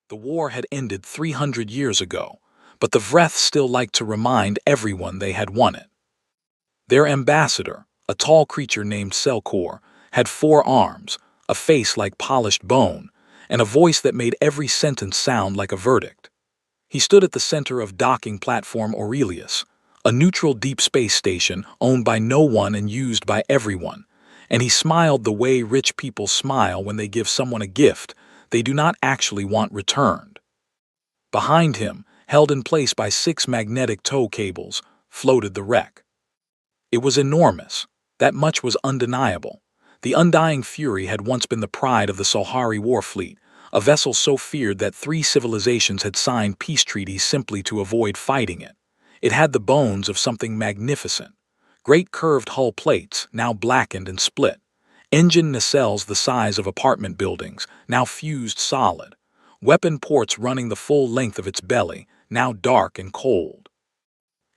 The war had ended 300 years ago, but the Vreth still liked to remind everyone they had won it. Their ambassador, a tall creature named Selkor, had 4 arms, a face like polished bone, and a voice that made every sentence sound like a verdict. He stood at the center of docking platform Aurelius, a neutral deep space station owned by no one and used by everyone, and he smiled the way rich people smile when they give someone a gift they do not actually want returned. Behind him, held in place by 6 magnetic tow cables, floated the wreck. It was enormous. That much was undeniable. The Undying Fury had once been the pride of the Solhari war fleet, a vessel so feared that 3 civilizations had signed peace treaties simply to avoid fighting it. It had the bones of something magnificent. Great curved hull plates, now blackened and split. Engine nacelles the size of apartment buildings, now fused solid. Weapon ports running the full length of its belly, now dark and cold.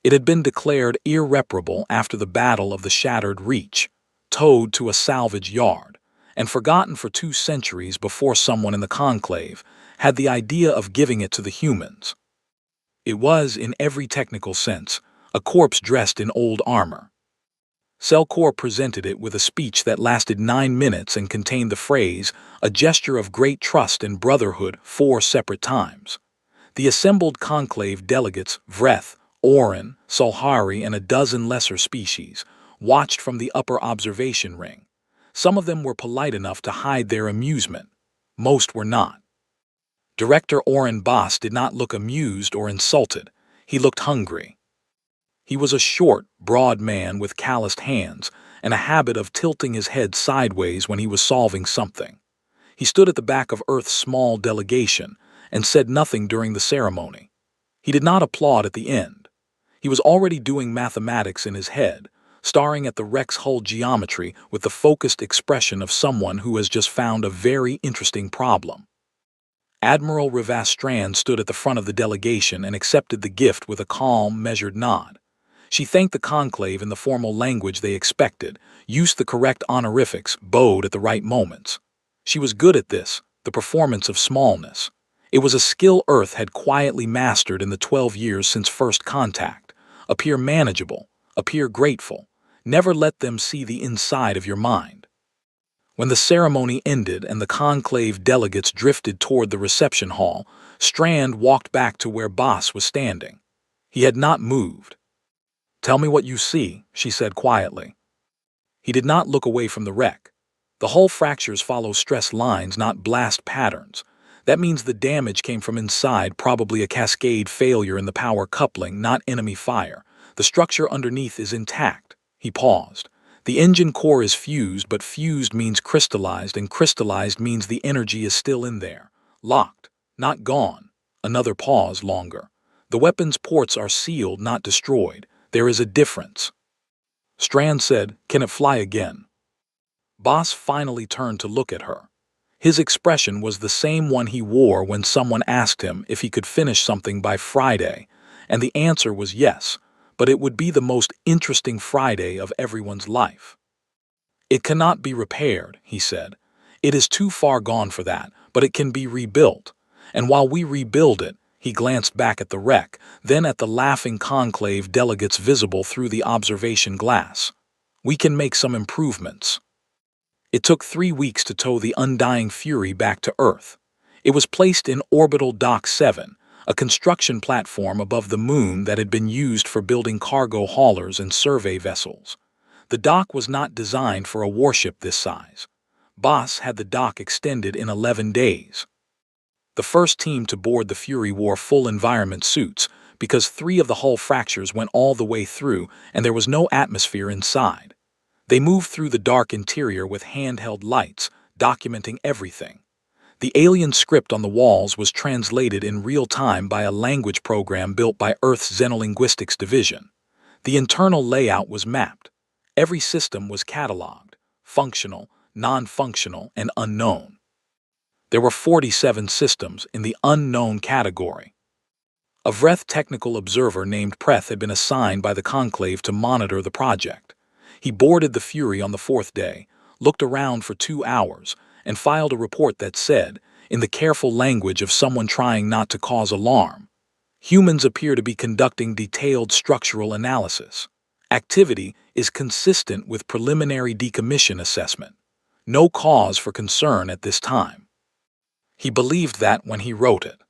It had been declared irreparable after the Battle of the Shattered Reach, towed to a salvage yard, and forgotten for 2 centuries before someone in the Conclave had the idea of giving it to the humans. It was, in every technical sense, a corpse dressed in old armor. Selkor presented it with a speech that lasted 9 minutes and contained the phrase, "a gesture of great trust and brotherhood," 4 separate times. The assembled conclave delegates, Vreth, Orin, Solhari, and a dozen lesser species, watched from the upper observation ring. Some of them were polite enough to hide their amusement. Most were not. Director Orin Boss did not look amused or insulted. He looked hungry. He was a short, broad man with calloused hands and a habit of tilting his head sideways when he was solving something. He stood at the back of Earth's small delegation and said nothing during the ceremony. He did not applaud at the end. He was already doing mathematics in his head, staring at the wreck's hull geometry with the focused expression of someone who has just found a very interesting problem. Admiral Rivastran stood at the front of the delegation and accepted the gift with a calm, measured nod. She thanked the conclave in the formal language they expected, used the correct honorifics, bowed at the right moments. She was good at this, the performance of smallness. It was a skill Earth had quietly mastered in the 12 years since first contact. Appear manageable, appear grateful. Never let them see the inside of your mind. When the ceremony ended and the conclave delegates drifted toward the reception hall, Strand walked back to where Boss was standing. He had not moved. "Tell me what you see," she said quietly. He did not look away from the wreck. The hull fractures follow stress lines, not blast patterns. That means the damage came from inside, probably a cascade failure in the power coupling, not enemy fire. The structure underneath is intact. He paused. The engine core is fused, but fused means crystallized, and crystallized means the energy is still in there. Locked, not gone. Another pause longer. The weapons ports are sealed, not destroyed. There is a difference. Strand said, "Can it fly again?" Boss finally turned to look at her. His expression was the same one he wore when someone asked him if he could finish something by Friday, and the answer was yes, but it would be the most interesting Friday of everyone's life. "It cannot be repaired," he said. "It is too far gone for that, but it can be rebuilt. And while we rebuild it," he glanced back at the wreck, then at the laughing conclave delegates visible through the observation glass, "we can make some improvements." It took 3 weeks to tow the Undying Fury back to Earth. It was placed in Orbital Dock 7, a construction platform above the moon that had been used for building cargo haulers and survey vessels. The dock was not designed for a warship this size. Boss had the dock extended in 11 days. The first team to board the Fury wore full environment suits because 3 of the hull fractures went all the way through and there was no atmosphere inside. They moved through the dark interior with handheld lights, documenting everything. The alien script on the walls was translated in real time by a language program built by Earth's Xenolinguistics division. The internal layout was mapped. Every system was cataloged, functional, non-functional, and unknown. There were 47 systems in the unknown category. A Vreth technical observer named Preth had been assigned by the Conclave to monitor the project. He boarded the Fury on the 4th day, looked around for 2 hours, and filed a report that said, in the careful language of someone trying not to cause alarm. Humans appear to be conducting detailed structural analysis. Activity is consistent with preliminary decommission assessment. No cause for concern at this time. He believed that when he wrote it.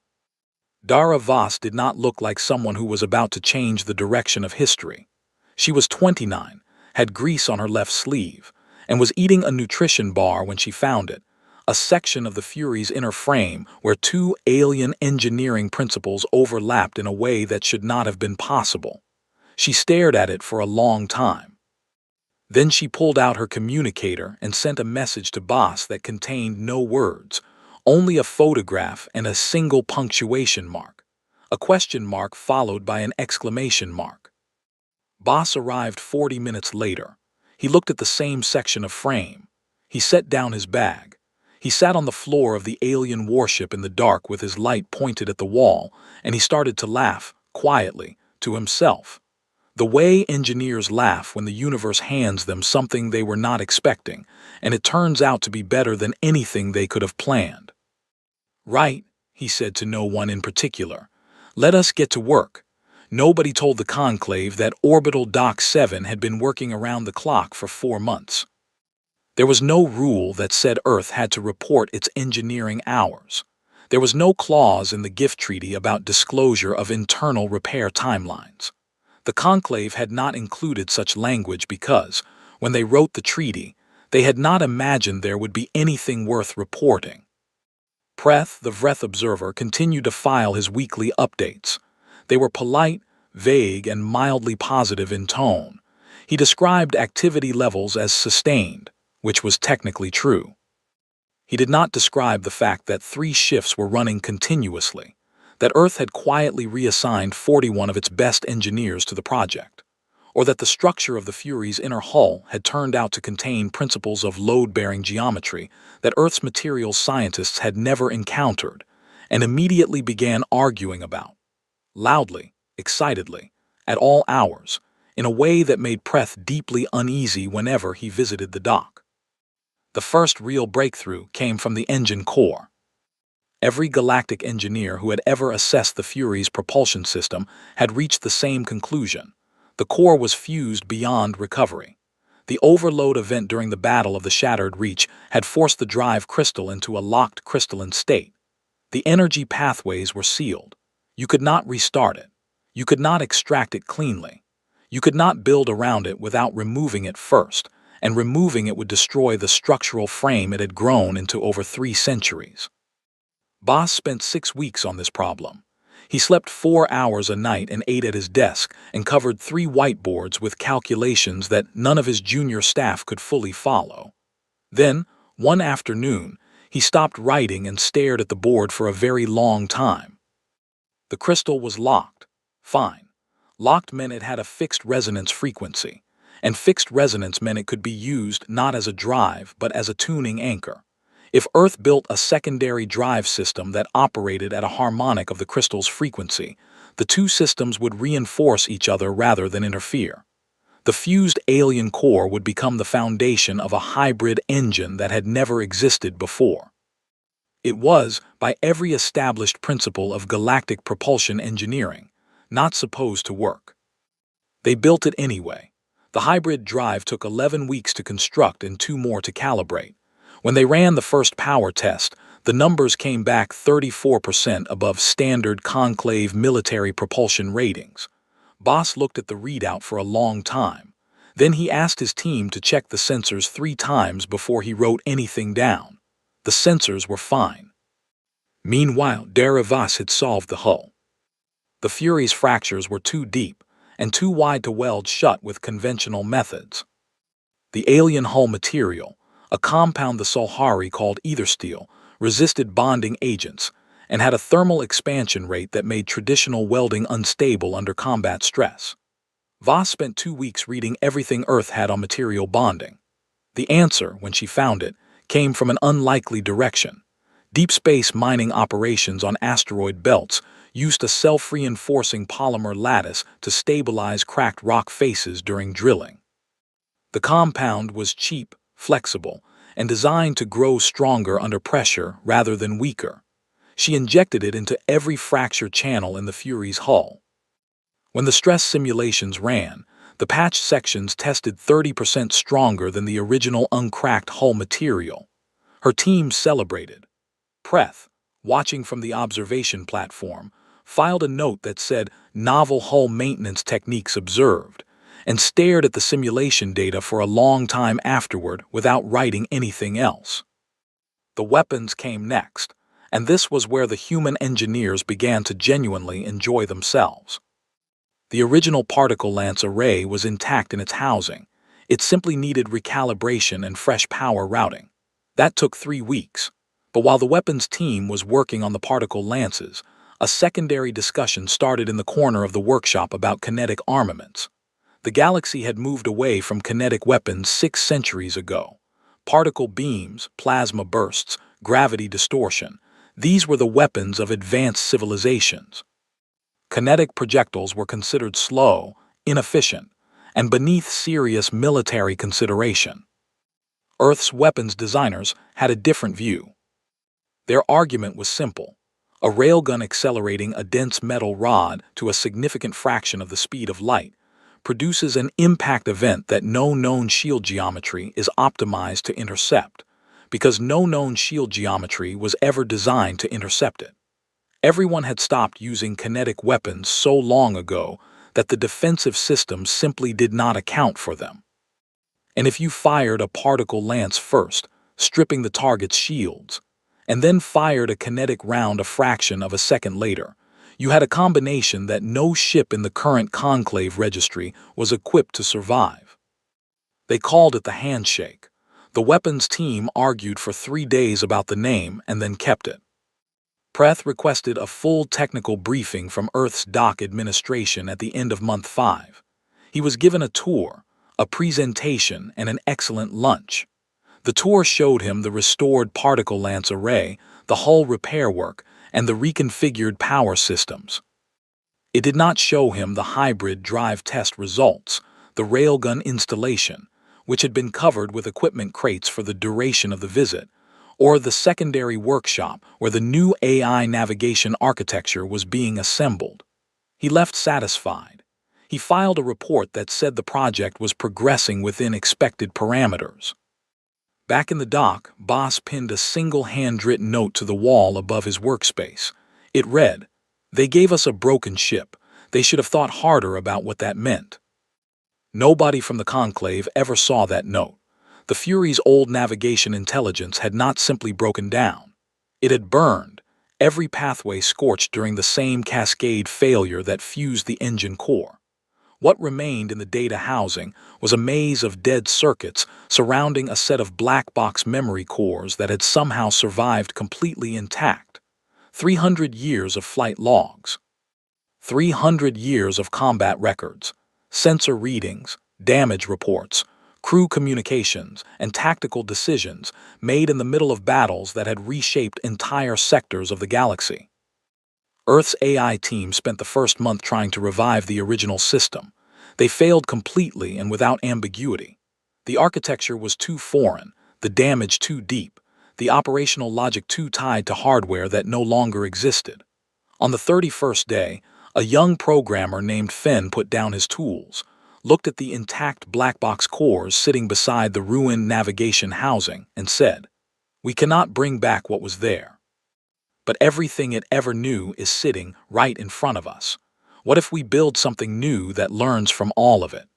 Dara Voss did not look like someone who was about to change the direction of history. She was 29, had grease on her left sleeve, and was eating a nutrition bar when she found it, a section of the Fury's inner frame where two alien engineering principles overlapped in a way that should not have been possible. She stared at it for a long time. Then she pulled out her communicator and sent a message to Boss that contained no words, only a photograph and a single punctuation mark, a question mark followed by an exclamation mark. Boss arrived 40 minutes later. He looked at the same section of frame. He set down his bag. He sat on the floor of the alien warship in the dark with his light pointed at the wall, and he started to laugh, quietly, to himself. The way engineers laugh when the universe hands them something they were not expecting, and it turns out to be better than anything they could have planned. "Right," he said to no one in particular. "Let us get to work." Nobody told the conclave that Orbital Dock 7 had been working around the clock for 4 months. There was no rule that said Earth had to report its engineering hours. There was no clause in the gift treaty about disclosure of internal repair timelines. The conclave had not included such language because, when they wrote the treaty, they had not imagined there would be anything worth reporting. Preth, the Vreth observer, continued to file his weekly updates. They were polite, vague, and mildly positive in tone. He described activity levels as sustained, which was technically true. He did not describe the fact that 3 shifts were running continuously, that Earth had quietly reassigned 41 of its best engineers to the project, or that the structure of the Fury's inner hull had turned out to contain principles of load-bearing geometry that Earth's materials scientists had never encountered and immediately began arguing about, loudly, excitedly, at all hours, in a way that made Preth deeply uneasy whenever he visited the dock. The first real breakthrough came from the engine core. Every galactic engineer who had ever assessed the Fury's propulsion system had reached the same conclusion. The core was fused beyond recovery. The overload event during the Battle of the Shattered Reach had forced the drive crystal into a locked crystalline state. The energy pathways were sealed. You could not restart it. You could not extract it cleanly. You could not build around it without removing it first, and removing it would destroy the structural frame it had grown into over 3 centuries. Boss spent 6 weeks on this problem. He slept 4 hours a night and ate at his desk and covered 3 whiteboards with calculations that none of his junior staff could fully follow. Then, one afternoon, he stopped writing and stared at the board for a very long time. The crystal was locked. Fine. Locked meant it had a fixed resonance frequency, and fixed resonance meant it could be used not as a drive but as a tuning anchor. If Earth built a secondary drive system that operated at a harmonic of the crystal's frequency, the 2 systems would reinforce each other rather than interfere. The fused alien core would become the foundation of a hybrid engine that had never existed before. It was, by every established principle of galactic propulsion engineering, not supposed to work. They built it anyway. The hybrid drive took 11 weeks to construct and 2 more to calibrate. When they ran the first power test, the numbers came back 34% above standard conclave military propulsion ratings. Boss looked at the readout for a long time. Then he asked his team to check the sensors 3 times before he wrote anything down. The sensors were fine. Meanwhile, Dara Voss had solved the hull. The Fury's fractures were too deep and too wide to weld shut with conventional methods. The alien hull material, a compound the Solhari called ether steel, resisted bonding agents and had a thermal expansion rate that made traditional welding unstable under combat stress. Voss spent 2 weeks reading everything Earth had on material bonding. The answer, when she found it, came from an unlikely direction. Deep space mining operations on asteroid belts used a self-reinforcing polymer lattice to stabilize cracked rock faces during drilling. The compound was cheap, flexible, and designed to grow stronger under pressure rather than weaker. She injected it into every fracture channel in the Fury's hull. When the stress simulations ran, the patched sections tested 30% stronger than the original uncracked hull material. Her team celebrated. Preth, watching from the observation platform, filed a note that said novel hull maintenance techniques observed, and stared at the simulation data for a long time afterward without writing anything else. The weapons came next, and this was where the human engineers began to genuinely enjoy themselves. The original particle lance array was intact in its housing. It simply needed recalibration and fresh power routing. That took 3 weeks. But while the weapons team was working on the particle lances, a secondary discussion started in the corner of the workshop about kinetic armaments. The galaxy had moved away from kinetic weapons 6 centuries ago. Particle beams, plasma bursts, gravity distortion. These were the weapons of advanced civilizations. Kinetic projectiles were considered slow, inefficient, and beneath serious military consideration. Earth's weapons designers had a different view. Their argument was simple. A railgun accelerating a dense metal rod to a significant fraction of the speed of light produces an impact event that no known shield geometry is optimized to intercept, because no known shield geometry was ever designed to intercept it. Everyone had stopped using kinetic weapons so long ago that the defensive systems simply did not account for them. And if you fired a particle lance first, stripping the target's shields, and then fired a kinetic round a fraction of a second later, you had a combination that no ship in the current Conclave registry was equipped to survive. They called it the handshake. The weapons team argued for 3 days about the name and then kept it. Preth requested a full technical briefing from Earth's dock administration at the end of month 5. He was given a tour, a presentation, and an excellent lunch. The tour showed him the restored particle lance array, the hull repair work, and the reconfigured power systems. It did not show him the hybrid drive test results, the railgun installation, which had been covered with equipment crates for the duration of the visit, or the secondary workshop where the new AI navigation architecture was being assembled. He left satisfied. He filed a report that said the project was progressing within expected parameters. Back in the dock, Boss pinned a single handwritten note to the wall above his workspace. It read, "They gave us a broken ship. They should have thought harder about what that meant." Nobody from the Conclave ever saw that note. The Fury's old navigation intelligence had not simply broken down. It had burned, every pathway scorched during the same cascade failure that fused the engine core. What remained in the data housing was a maze of dead circuits surrounding a set of black box memory cores that had somehow survived completely intact. 300 years of flight logs. 300 years of combat records, sensor readings, damage reports, crew communications, and tactical decisions made in the middle of battles that had reshaped entire sectors of the galaxy. Earth's AI team spent the first month trying to revive the original system. They failed completely and without ambiguity. The architecture was too foreign, the damage too deep, the operational logic too tied to hardware that no longer existed. On the 31st day, a young programmer named Fenn put down his tools, looked at the intact black box cores sitting beside the ruined navigation housing, and said, "We cannot bring back what was there. But everything it ever knew is sitting right in front of us. What if we build something new that learns from all of it?"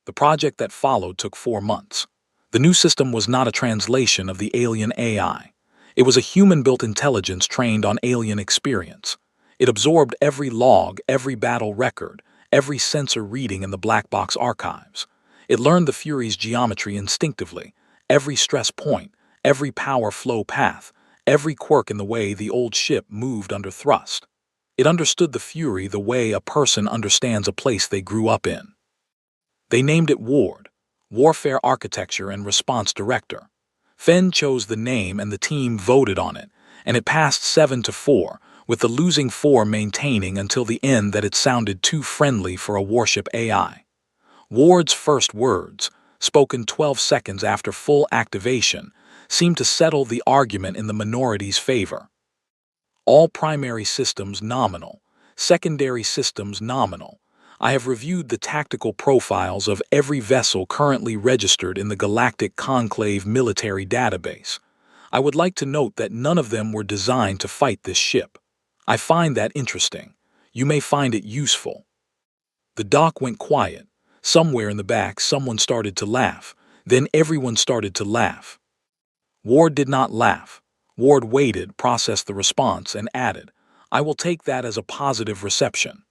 The project that followed took 4 months. The new system was not a translation of the alien AI. It was a human-built intelligence trained on alien experience. It absorbed every log, every battle record, every sensor reading in the black box archives. It learned the Fury's geometry instinctively, every stress point, every power flow path, every quirk in the way the old ship moved under thrust. It understood the Fury the way a person understands a place they grew up in. They named it Ward, Warfare Architecture and Response Director. Fenn chose the name and the team voted on it, and it passed 7-4, with the losing 4 maintaining until the end that it sounded too friendly for a Warship AI. Ward's first words, spoken 12 seconds after full activation, seemed to settle the argument in the minority's favor. All primary systems nominal, secondary systems nominal. I have reviewed the tactical profiles of every vessel currently registered in the Galactic Conclave military database. I would like to note that none of them were designed to fight this ship. I find that interesting. You may find it useful. The dock went quiet. Somewhere in the back, someone started to laugh. Then everyone started to laugh. Ward did not laugh. Ward waited, processed the response, and added, "I will take that as a positive reception."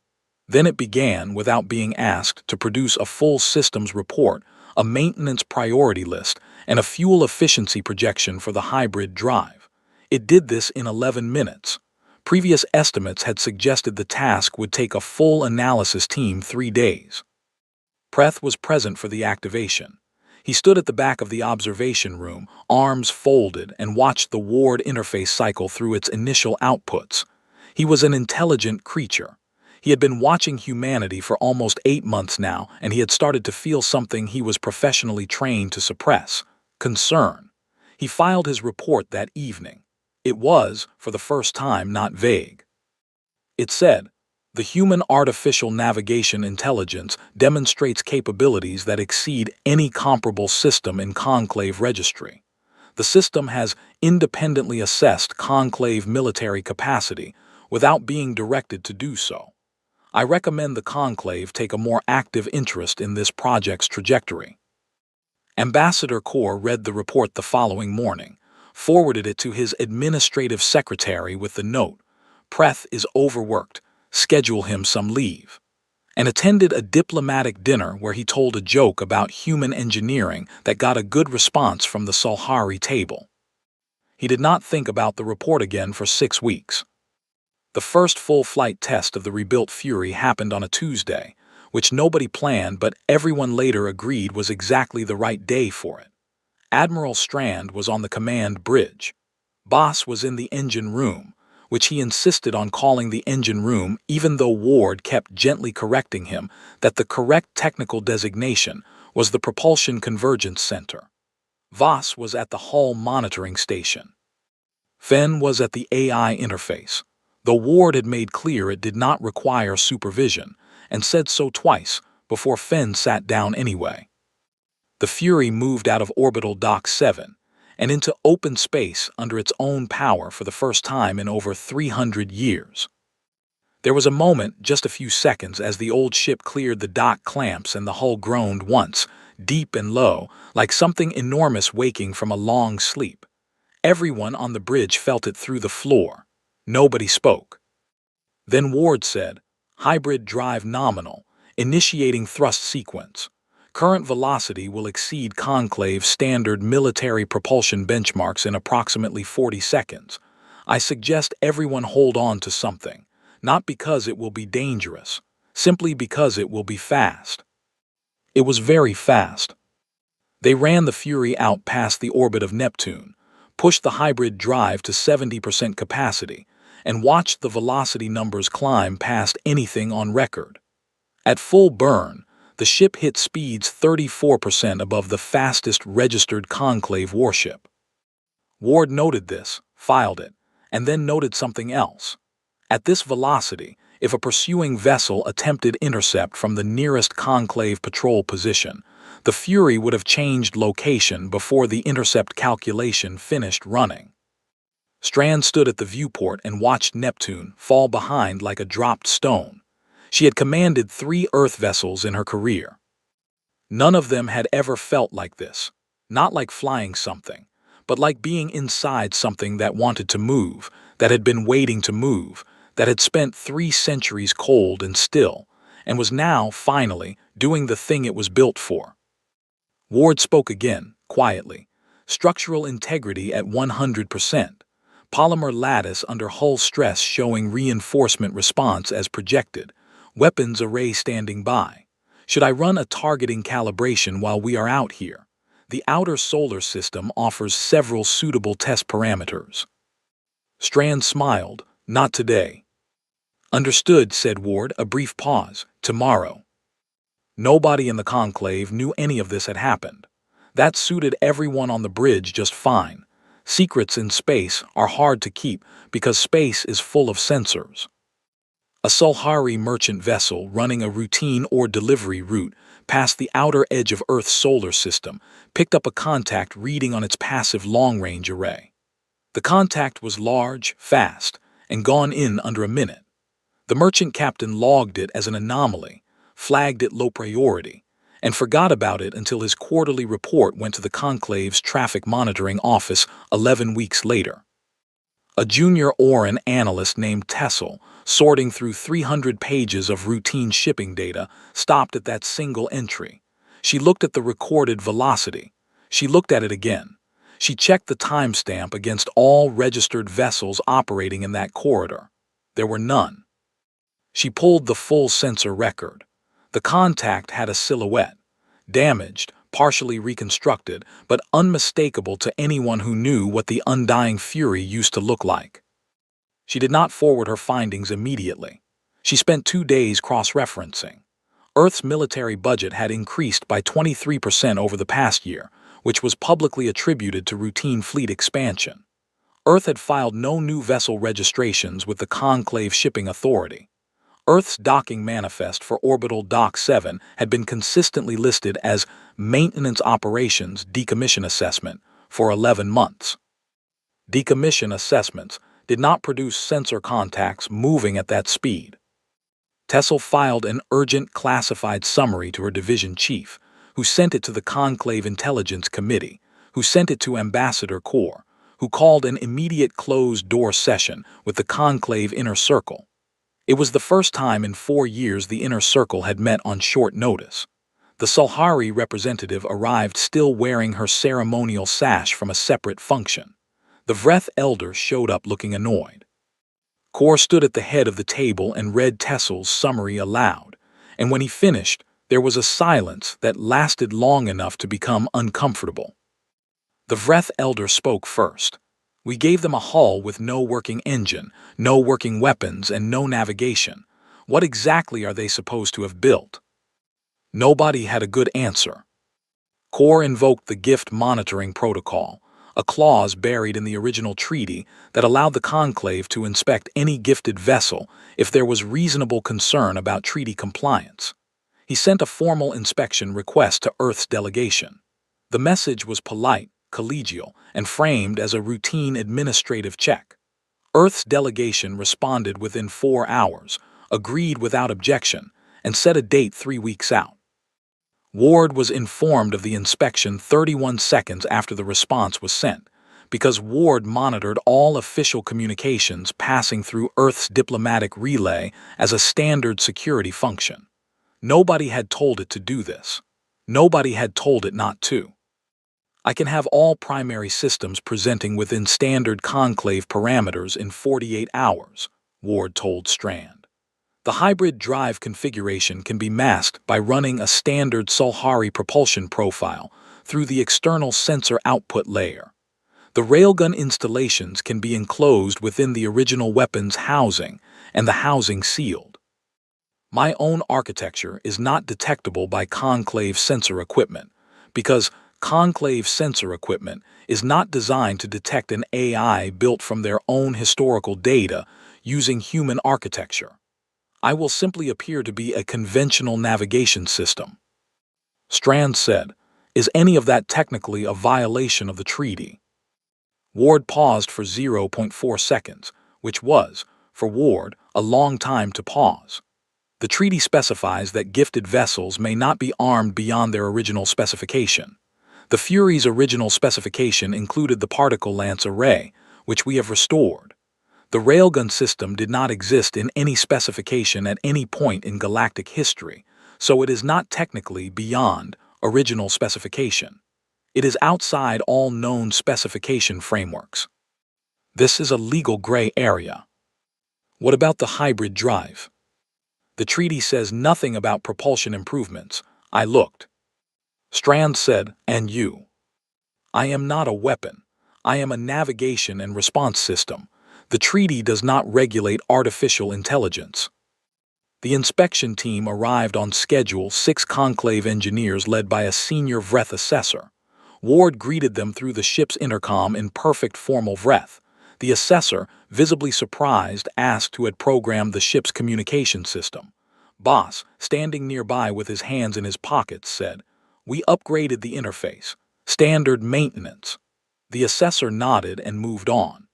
Then it began, without being asked, to produce a full systems report, a maintenance priority list, and a fuel efficiency projection for the hybrid drive. It did this in 11 minutes. Previous estimates had suggested the task would take a full analysis team 3 days. Preth was present for the activation. He stood at the back of the observation room, arms folded, and watched the Ward interface cycle through its initial outputs. He was an intelligent creature. He had been watching humanity for almost 8 months now, and he had started to feel something he was professionally trained to suppress: concern. He filed his report that evening. It was, for the first time, not vague. It said, "The human artificial navigation intelligence demonstrates capabilities that exceed any comparable system in Conclave registry. The system has independently assessed Conclave military capacity without being directed to do so. I recommend the Conclave take a more active interest in this project's trajectory." Ambassador Kaur read the report the following morning, forwarded it to his administrative secretary with the note, "Preth is overworked. Schedule him some leave," and attended a diplomatic dinner where he told a joke about human engineering that got a good response from the Sulhari table. He did not think about the report again for 6 weeks. The first full flight test of the rebuilt Fury happened on a Tuesday, which nobody planned but everyone later agreed was exactly the right day for it. Admiral Strand was on the command bridge. Boss was in the engine room, which he insisted on calling the engine room even though Ward kept gently correcting him that the correct technical designation was the Propulsion Convergence Center. Voss was at the hull monitoring station. Fenn was at the AI interface, though Ward had made clear it did not require supervision, and said so twice before Fenn sat down anyway. The Fury moved out of orbital Dock 7 and into open space under its own power for the first time in over 300 years. There was a moment, just a few seconds, as the old ship cleared the dock clamps and the hull groaned once, deep and low, like something enormous waking from a long sleep. Everyone on the bridge felt it through the floor. Nobody spoke. Then Ward said, "Hybrid drive nominal, initiating thrust sequence. Current velocity will exceed Conclave standard military propulsion benchmarks in approximately 40 seconds. I suggest everyone hold on to something, not because it will be dangerous, simply because it will be fast." It was very fast. They ran the Fury out past the orbit of Neptune, pushed the hybrid drive to 70% capacity, and watched the velocity numbers climb past anything on record. At full burn, the ship hit speeds 34% above the fastest registered Conclave warship. Ward noted this, filed it, and then noted something else. At this velocity, if a pursuing vessel attempted intercept from the nearest Conclave patrol position, the Fury would have changed location before the intercept calculation finished running. Strand stood at the viewport and watched Neptune fall behind like a dropped stone. She had commanded 3 Earth vessels in her career. None of them had ever felt like this, not like flying something, but like being inside something that wanted to move, that had been waiting to move, that had spent 3 centuries cold and still, and was now, finally, doing the thing it was built for. Ward spoke again, quietly. Structural integrity at 100%. Polymer lattice under hull stress showing reinforcement response as projected. Weapons array standing by. Should I run a targeting calibration while we are out here? The outer solar system offers several suitable test parameters. Strand smiled. "Not today." "Understood," said Ward, a brief pause. "Tomorrow." Nobody in the conclave knew any of this had happened. That suited everyone on the bridge just fine. Secrets in space are hard to keep because space is full of sensors. A Sulhari merchant vessel running a routine ore delivery route past the outer edge of Earth's solar system picked up a contact reading on its passive long-range array. The contact was large, fast, and gone in under a minute. The merchant captain logged it as an anomaly, flagged it low priority, and forgot about it until his quarterly report went to the conclave's traffic monitoring office 11 weeks later. A junior Oran analyst named Tessel, sorting through 300 pages of routine shipping data, stopped at that single entry. She looked at the recorded velocity. She looked at it again. She checked the timestamp against all registered vessels operating in that corridor. There were none. She pulled the full sensor record. The contact had a silhouette, damaged, partially reconstructed, but unmistakable to anyone who knew what the undying fury used to look like. She did not forward her findings immediately. She spent 2 days cross-referencing. Earth's military budget had increased by 23% over the past year, which was publicly attributed to routine fleet expansion. Earth had filed no new vessel registrations with the Conclave Shipping Authority. Earth's docking manifest for Orbital Dock 7 had been consistently listed as Maintenance Operations Decommission Assessment for 11 months. Decommission assessments did not produce sensor contacts moving at that speed. Tessel filed an urgent classified summary to her division chief, who sent it to the Conclave Intelligence Committee, who sent it to Ambassador Corps, who called an immediate closed-door session with the Conclave Inner Circle. It was the first time in 4 years the Inner Circle had met on short notice. The Sulhari representative arrived still wearing her ceremonial sash from a separate function. The Vreth elder showed up looking annoyed. Kor stood at the head of the table and read Tessel's summary aloud, and when he finished, there was a silence that lasted long enough to become uncomfortable. The Vreth elder spoke first. We gave them a hull with no working engine, no working weapons, and no navigation. What exactly are they supposed to have built? Nobody had a good answer. Kor invoked the gift monitoring protocol, a clause buried in the original treaty that allowed the conclave to inspect any gifted vessel if there was reasonable concern about treaty compliance. He sent a formal inspection request to Earth's delegation. The message was polite, collegial, and framed as a routine administrative check. Earth's delegation responded within 4 hours, agreed without objection, and set a date 3 weeks out. Ward was informed of the inspection 31 seconds after the response was sent, because Ward monitored all official communications passing through Earth's diplomatic relay as a standard security function. Nobody had told it to do this. Nobody had told it not to. I can have all primary systems presenting within standard conclave parameters in 48 hours, Ward told Strand. The hybrid drive configuration can be masked by running a standard Sulhari propulsion profile through the external sensor output layer. The railgun installations can be enclosed within the original weapon's housing and the housing sealed. My own architecture is not detectable by conclave sensor equipment because conclave sensor equipment is not designed to detect an AI built from their own historical data using human architecture. I will simply appear to be a conventional navigation system. Strand said, "Is any of that technically a violation of the treaty?" Ward paused for 0.4 seconds, which was, for Ward, a long time to pause. The treaty specifies that gifted vessels may not be armed beyond their original specification. The Fury's original specification included the particle lance array, which we have restored. The railgun system did not exist in any specification at any point in galactic history, so it is not technically beyond original specification. It is outside all known specification frameworks. This is a legal gray area. What about the hybrid drive? The treaty says nothing about propulsion improvements. I looked. Strand said, "And you?" I am not a weapon. I am a navigation and response system. The treaty does not regulate artificial intelligence. The inspection team arrived on schedule, 6 conclave engineers led by a senior Vreth assessor. Ward greeted them through the ship's intercom in perfect formal Vreth. The assessor, visibly surprised, asked who had programmed the ship's communication system. Boss, standing nearby with his hands in his pockets, said, "We upgraded the interface. Standard maintenance." The assessor nodded and moved on.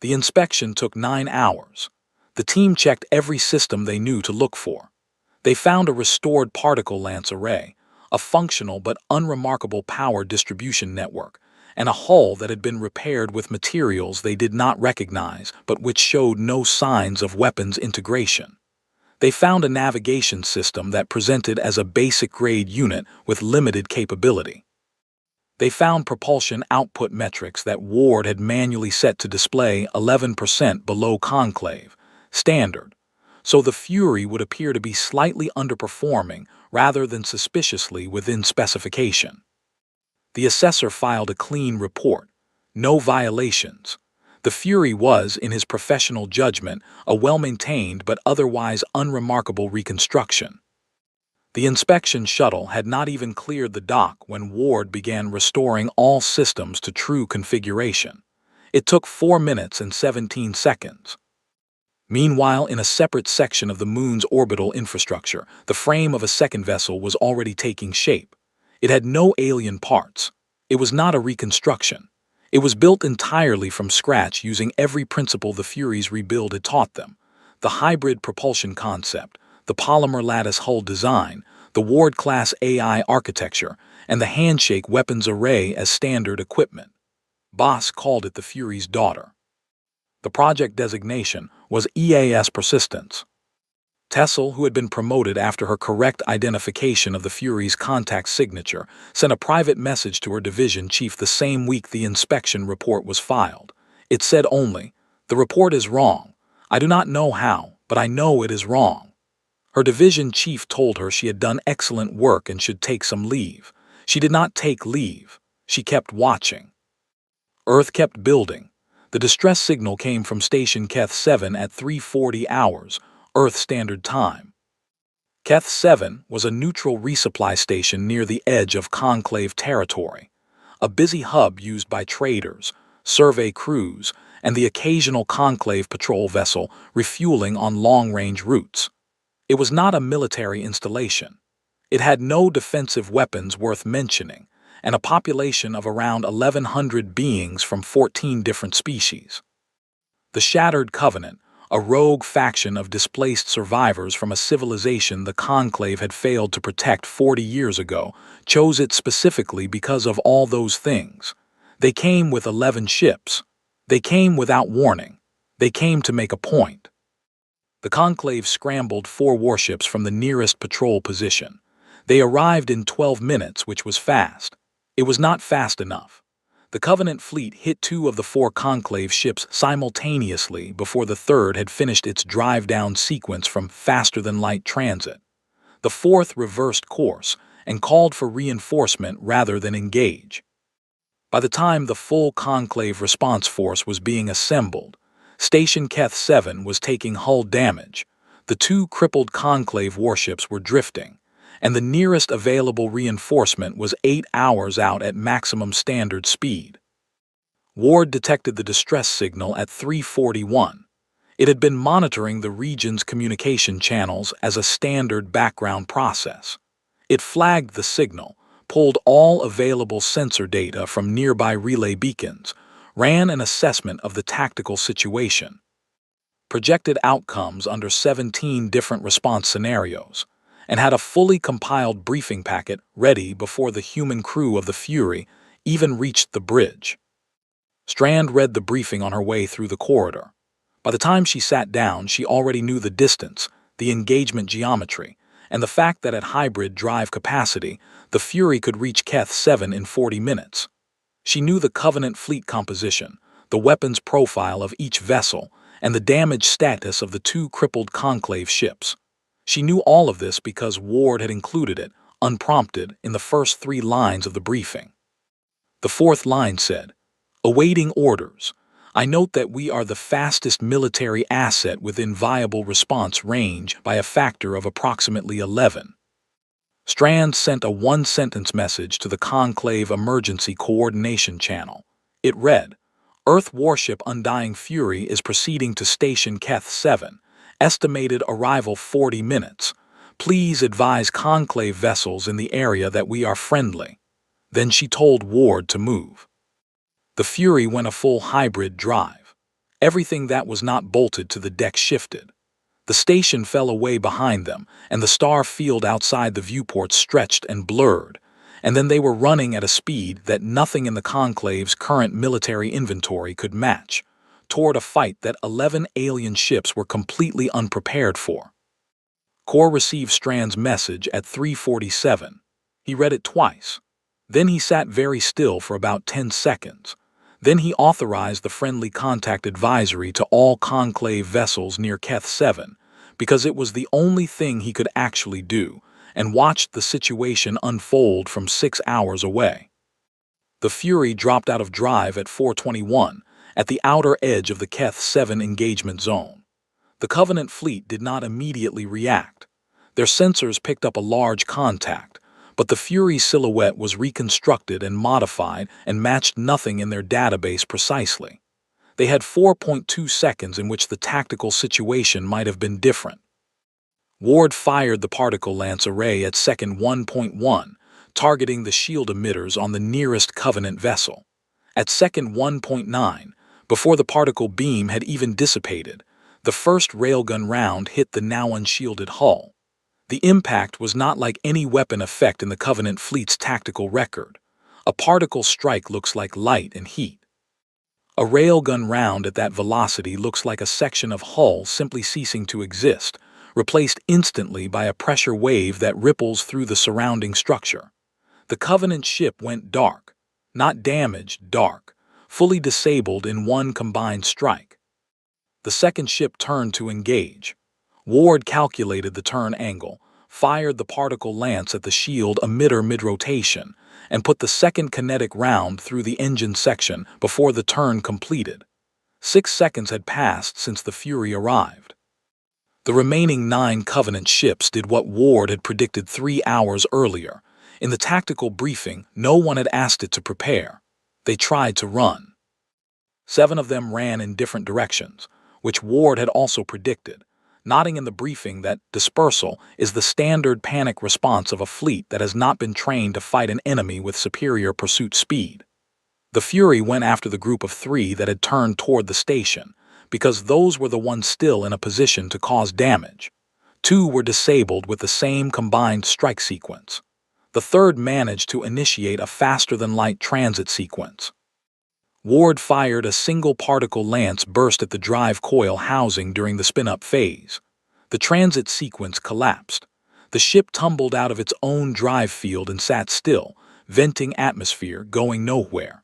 The inspection took 9 hours. The team checked every system they knew to look for. They found a restored particle lance array, a functional but unremarkable power distribution network, and a hull that had been repaired with materials they did not recognize but which showed no signs of weapons integration. They found a navigation system that presented as a basic-grade unit with limited capability. They found propulsion output metrics that Ward had manually set to display 11% below conclave standard, so the Fury would appear to be slightly underperforming rather than suspiciously within specification. The assessor filed a clean report. No violations. The Fury was, in his professional judgment, a well-maintained but otherwise unremarkable reconstruction. The inspection shuttle had not even cleared the dock when Ward began restoring all systems to true configuration. It took 4 minutes and 17 seconds. Meanwhile, in a separate section of the Moon's orbital infrastructure, the frame of a second vessel was already taking shape. It had no alien parts. It was not a reconstruction. It was built entirely from scratch using every principle the Fury's rebuild had taught them. The hybrid propulsion concept, the polymer lattice hull design, the Ward-class AI architecture, and the handshake weapons array as standard equipment. Boss called it the Fury's daughter. The project designation was EAS Persistence. Tessel, who had been promoted after her correct identification of the Fury's contact signature, sent a private message to her division chief the same week the inspection report was filed. It said only, "The report is wrong. I do not know how, but I know it is wrong." Her division chief told her she had done excellent work and should take some leave. She did not take leave. She kept watching. Earth kept building. The distress signal came from Station Keth 7 at 3:40 hours, Earth Standard Time. Keth 7 was a neutral resupply station near the edge of conclave territory, a busy hub used by traders, survey crews, and the occasional conclave patrol vessel refueling on long-range routes. It was not a military installation. It had no defensive weapons worth mentioning, and a population of around 1,100 beings from 14 different species. The Shattered Covenant, a rogue faction of displaced survivors from a civilization the Conclave had failed to protect 40 years ago, chose it specifically because of all those things. They came with 11 ships. They came without warning. They came to make a point. The Conclave scrambled 4 warships from the nearest patrol position. They arrived in 12 minutes, which was fast. It was not fast enough. The Covenant fleet hit 2 of the 4 Conclave ships simultaneously before the third had finished its drive-down sequence from faster-than-light transit. The fourth reversed course and called for reinforcement rather than engage. By the time the full Conclave response force was being assembled, Station Keth 7 was taking hull damage, the 2 crippled Conclave warships were drifting, and the nearest available reinforcement was 8 hours out at maximum standard speed. Ward detected the distress signal at 3:41. It had been monitoring the region's communication channels as a standard background process. It flagged the signal, pulled all available sensor data from nearby relay beacons, ran an assessment of the tactical situation, projected outcomes under 17 different response scenarios, and had a fully compiled briefing packet ready before the human crew of the Fury even reached the bridge. Strand read the briefing on her way through the corridor. By the time she sat down, she already knew the distance, the engagement geometry, and the fact that at hybrid drive capacity, the Fury could reach Keth 7 in 40 minutes. She knew the Covenant fleet composition, the weapons profile of each vessel, and the damage status of the 2 crippled Conclave ships. She knew all of this because Ward had included it, unprompted, in the first 3 lines of the briefing. The 4th line said, "Awaiting orders. I note that we are the fastest military asset within viable response range by a factor of approximately 11. Strand sent a one-sentence message to the Conclave Emergency Coordination Channel. It read, Earth Warship Undying Fury is proceeding to Station Keth 7. Estimated arrival 40 minutes. Please advise Conclave vessels in the area that we are friendly. Then she told Ward to move. The Fury went a full hybrid drive. Everything that was not bolted to the deck shifted. The station fell away behind them, and the star field outside the viewport stretched and blurred, and then they were running at a speed that nothing in the Conclave's current military inventory could match, toward a fight that 11 alien ships were completely unprepared for. Core received Strand's message at 3:47. He read it twice. Then he sat very still for about 10 seconds. Then he authorized the friendly contact advisory to all Conclave vessels near Keth 7, because it was the only thing he could actually do, and watched the situation unfold from 6 hours away. The Fury dropped out of drive at 4:21, at the outer edge of the Keth 7 engagement zone. The Covenant fleet did not immediately react. Their sensors picked up a large contact, but the Fury's silhouette was reconstructed and modified and matched nothing in their database precisely. They had 4.2 seconds in which the tactical situation might have been different. Ward fired the particle lance array at second 1.1, targeting the shield emitters on the nearest Covenant vessel. At second 1.9, before the particle beam had even dissipated, the first railgun round hit the now unshielded hull. The impact was not like any weapon effect in the Covenant fleet's tactical record. A particle strike looks like light and heat. A railgun round at that velocity looks like a section of hull simply ceasing to exist, replaced instantly by a pressure wave that ripples through the surrounding structure. The Covenant ship went dark. Not damaged, dark. Fully disabled in one combined strike. The second ship turned to engage. Ward calculated the turn angle, fired the particle lance at the shield emitter mid-rotation, and put the second kinetic round through the engine section before the turn completed. 6 seconds had passed since the Fury arrived. The remaining 9 Covenant ships did what Ward had predicted 3 hours earlier. In the tactical briefing, no one had asked it to prepare. They tried to run. 7 of them ran in different directions, which Ward had also predicted, nodding in the briefing that dispersal is the standard panic response of a fleet that has not been trained to fight an enemy with superior pursuit speed. The Fury went after the group of 3 that had turned toward the station, because those were the ones still in a position to cause damage. 2 were disabled with the same combined strike sequence. The third managed to initiate a faster-than-light transit sequence. Ward fired a single particle lance burst at the drive coil housing during the spin-up phase. The transit sequence collapsed. The ship tumbled out of its own drive field and sat still, venting atmosphere, going nowhere.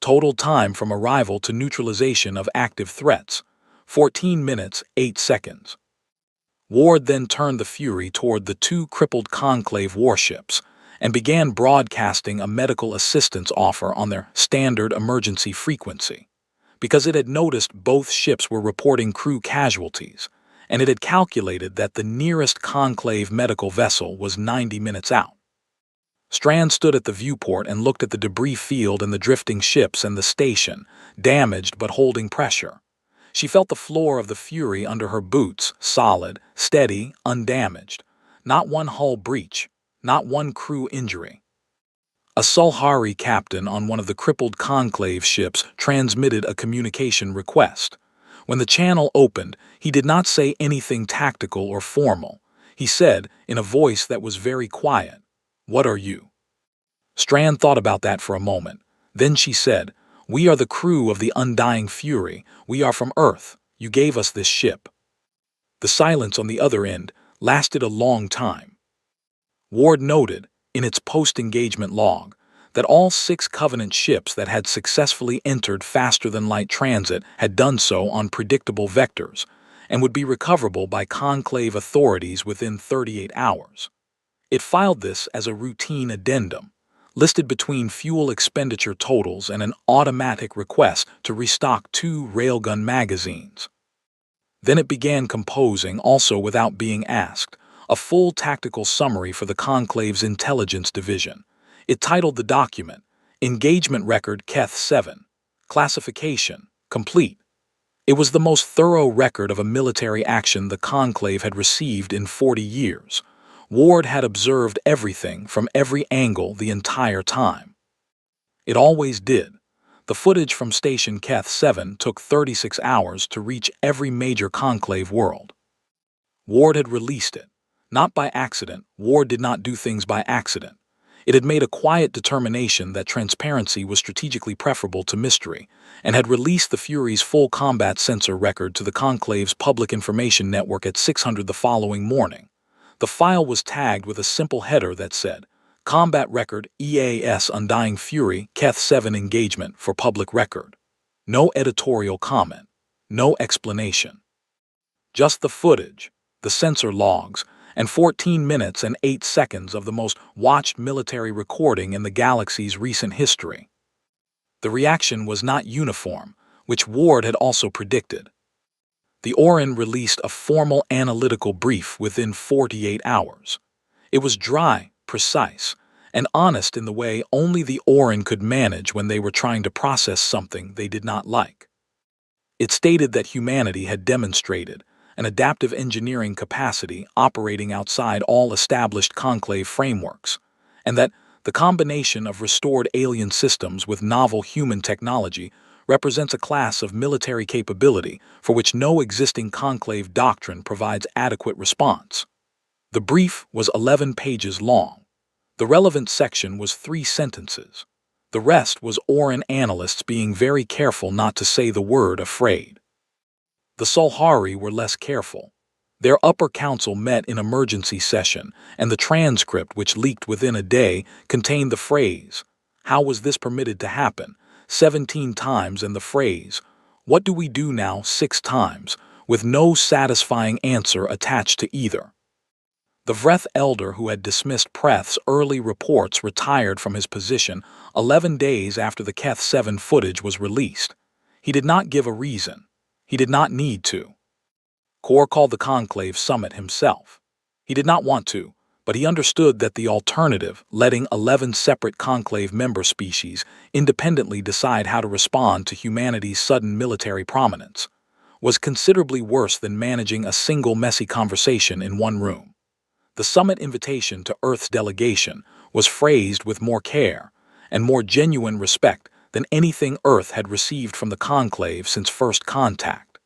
Total time from arrival to neutralization of active threats, 14 minutes, 8 seconds. Ward then turned the Fury toward the 2 crippled Conclave warships, and began broadcasting a medical assistance offer on their standard emergency frequency, because it had noticed both ships were reporting crew casualties, and it had calculated that the nearest Conclave medical vessel was 90 minutes out. Strand stood at the viewport and looked at the debris field and the drifting ships and the station, damaged but holding pressure. She felt the floor of the Fury under her boots, solid, steady, undamaged. Not one hull breach. Not one crew injury. A Sulhari captain on one of the crippled Conclave ships transmitted a communication request. When the channel opened, he did not say anything tactical or formal. He said, in a voice that was very quiet, "What are you?" Strand thought about that for a moment. Then she said, "We are the crew of the Undying Fury. We are from Earth. You gave us this ship." The silence on the other end lasted a long time. Ward noted, in its post-engagement log, that all 6 Covenant ships that had successfully entered faster-than-light transit had done so on predictable vectors, and would be recoverable by Conclave authorities within 38 hours. It filed this as a routine addendum, listed between fuel expenditure totals and an automatic request to restock 2 railgun magazines. Then it began composing, also without being asked, a full tactical summary for the Conclave's intelligence division. It titled the document, Engagement Record Keth 7, Classification, Complete. It was the most thorough record of a military action the Conclave had received in 40 years. Ward had observed everything from every angle the entire time. It always did. The footage from Station Keth 7 took 36 hours to reach every major Conclave world. Ward had released it. Not by accident. Ward did not do things by accident. It had made a quiet determination that transparency was strategically preferable to mystery, and had released the Fury's full combat sensor record to the Conclave's public information network at 600 the following morning. The file was tagged with a simple header that said, Combat Record EAS Undying Fury Keth 7 Engagement for Public Record. No editorial comment. No explanation. Just the footage, the sensor logs, and 14 minutes and 8 seconds of the most watched military recording in the galaxy's recent history. The reaction was not uniform, which Ward had also predicted. The Orin released a formal analytical brief within 48 hours. It was dry, precise, and honest in the way only the Orin could manage when they were trying to process something they did not like. It stated that humanity had demonstrated an adaptive engineering capacity operating outside all established Conclave frameworks, and that the combination of restored alien systems with novel human technology represents a class of military capability for which no existing Conclave doctrine provides adequate response. The brief was 11 pages long. The relevant section was 3 sentences. The rest was Orin analysts being very careful not to say the word afraid. The Solhari were less careful. Their upper council met in emergency session, and the transcript, which leaked within a day, contained the phrase, "How was this permitted to happen?" 17 times, and the phrase, "What do we do now?" 6 times, with no satisfying answer attached to either. The Vreth elder who had dismissed Preth's early reports retired from his position 11 days after the Keth 7 footage was released. He did not give a reason. He did not need to. Kor called the Conclave Summit himself. He did not want to, but he understood that the alternative, letting 11 separate Conclave member species independently decide how to respond to humanity's sudden military prominence, was considerably worse than managing a single messy conversation in one room. The summit invitation to Earth's delegation was phrased with more care and more genuine respect than anything Earth had received from the Conclave since first contact.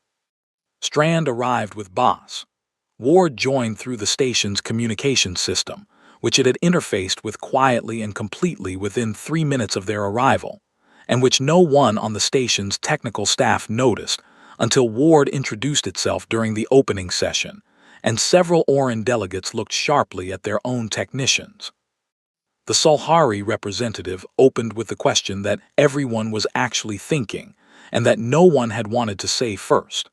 Strand arrived with Boss. Ward joined through the station's communication system, which it had interfaced with quietly and completely within 3 minutes of their arrival, and which no one on the station's technical staff noticed until Ward introduced itself during the opening session, and several Orin delegates looked sharply at their own technicians. The Solhari representative opened with the question that everyone was actually thinking, and that no one had wanted to say first.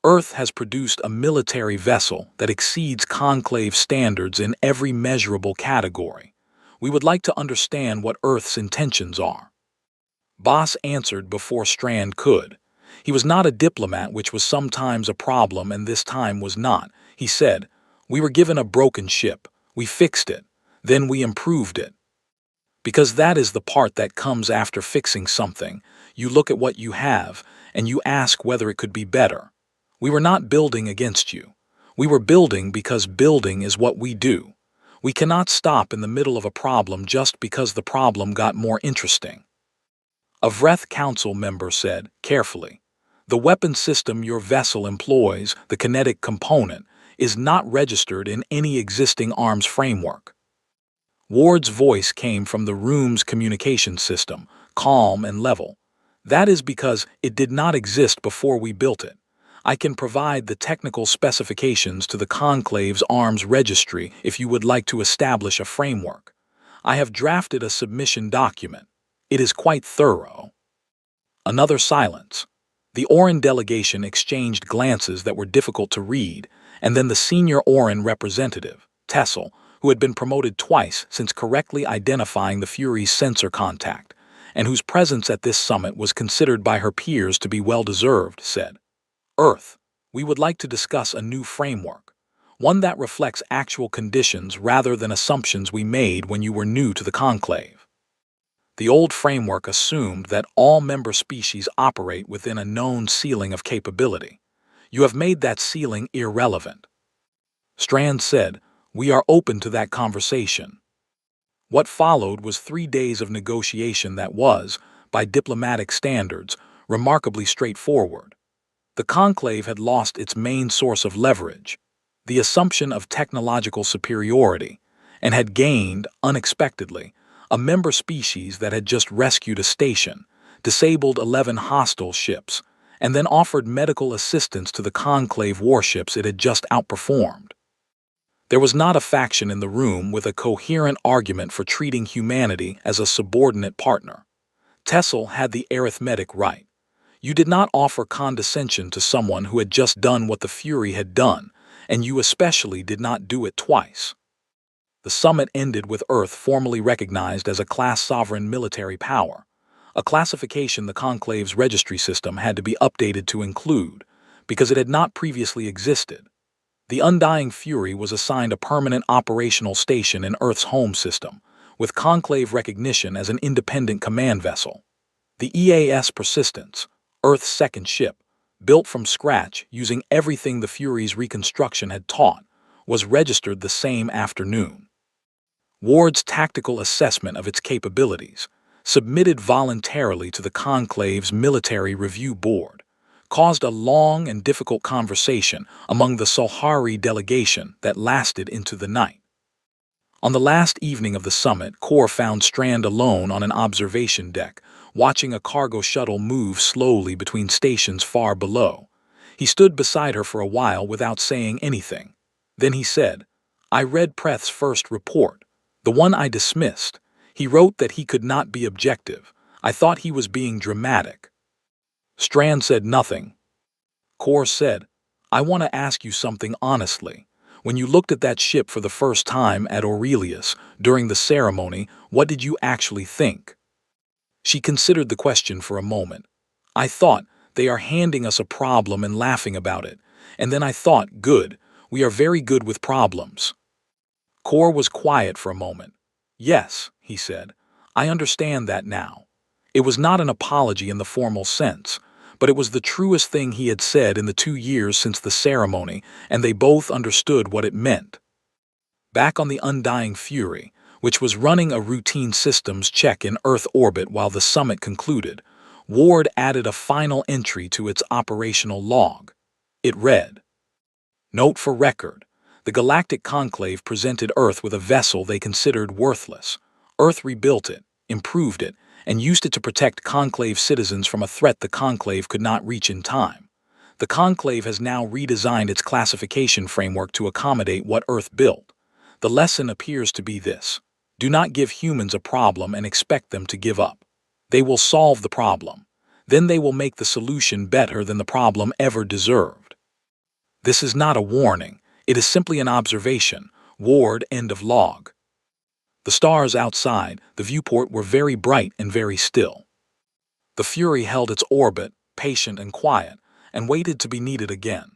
Earth has produced a military vessel that exceeds Conclave standards in every measurable category. We would like to understand what Earth's intentions are. Boss answered before Strand could. He was not a diplomat, which was sometimes a problem and this time was not. He said, "We were given a broken ship. We fixed it. Then we improved it." Because that is the part that comes after fixing something. You look at what you have, and you ask whether it could be better. We were not building against you. We were building because building is what we do. We cannot stop in the middle of a problem just because the problem got more interesting. A Vreth Council member said, carefully, "The weapon system your vessel employs, the kinetic component, is not registered in any existing arms framework." Ward's voice came from the room's communication system, calm and level. "That is because it did not exist before we built it. I can provide the technical specifications to the Conclave's arms registry if you would like to establish a framework. I have drafted a submission document. It is quite thorough." Another silence. The Orin delegation exchanged glances that were difficult to read, and then the senior Orin representative, Tessel, who had been promoted twice since correctly identifying the Fury's sensor contact, and whose presence at this summit was considered by her peers to be well-deserved, said, "Earth, we would like to discuss a new framework, one that reflects actual conditions rather than assumptions we made when you were new to the conclave. The old framework assumed that all member species operate within a known ceiling of capability. You have made that ceiling irrelevant." Strand said, "We are open to that conversation." What followed was 3 days of negotiation that was, by diplomatic standards, remarkably straightforward. The conclave had lost its main source of leverage, the assumption of technological superiority, and had gained, unexpectedly, a member species that had just rescued a station, disabled 11 hostile ships, and then offered medical assistance to the conclave warships it had just outperformed. There was not a faction in the room with a coherent argument for treating humanity as a subordinate partner. Tessel had the arithmetic right. You did not offer condescension to someone who had just done what the Fury had done, and you especially did not do it twice. The summit ended with Earth formally recognized as a class-sovereign military power, a classification the Conclave's registry system had to be updated to include, because it had not previously existed. The Undying Fury was assigned a permanent operational station in Earth's home system, with Conclave recognition as an independent command vessel. The EAS Persistence, Earth's second ship, built from scratch using everything the Fury's reconstruction had taught, was registered the same afternoon. Ward's tactical assessment of its capabilities, submitted voluntarily to the Conclave's Military Review Board, caused a long and difficult conversation among the Solhari delegation that lasted into the night. On the last evening of the summit, Kor found Strand alone on an observation deck, watching a cargo shuttle move slowly between stations far below. He stood beside her for a while without saying anything. Then he said, "I read Preth's first report, the one I dismissed. He wrote that he could not be objective. I thought he was being dramatic." Strand said nothing. Kor said, "I want to ask you something honestly. When you looked at that ship for the first time at Aurelius during the ceremony, what did you actually think?" She considered the question for a moment. "I thought, they are handing us a problem and laughing about it. And then I thought, good, we are very good with problems." Kor was quiet for a moment. "Yes," he said, "I understand that now." It was not an apology in the formal sense, but it was the truest thing he had said in the 2 years since the ceremony, and they both understood what it meant. Back on the Undying Fury, which was running a routine systems check in Earth orbit while the summit concluded, Ward added a final entry to its operational log. It read, "Note for record, the Galactic Conclave presented Earth with a vessel they considered worthless. Earth rebuilt it, improved it, and used it to protect Conclave citizens from a threat the Conclave could not reach in time. The Conclave has now redesigned its classification framework to accommodate what Earth built. The lesson appears to be this: do not give humans a problem and expect them to give up. They will solve the problem. Then they will make the solution better than the problem ever deserved." This is not a warning. It is simply an observation. Ward, end of log. The stars outside the viewport were very bright and very still. The Fury held its orbit, patient and quiet, and waited to be needed again.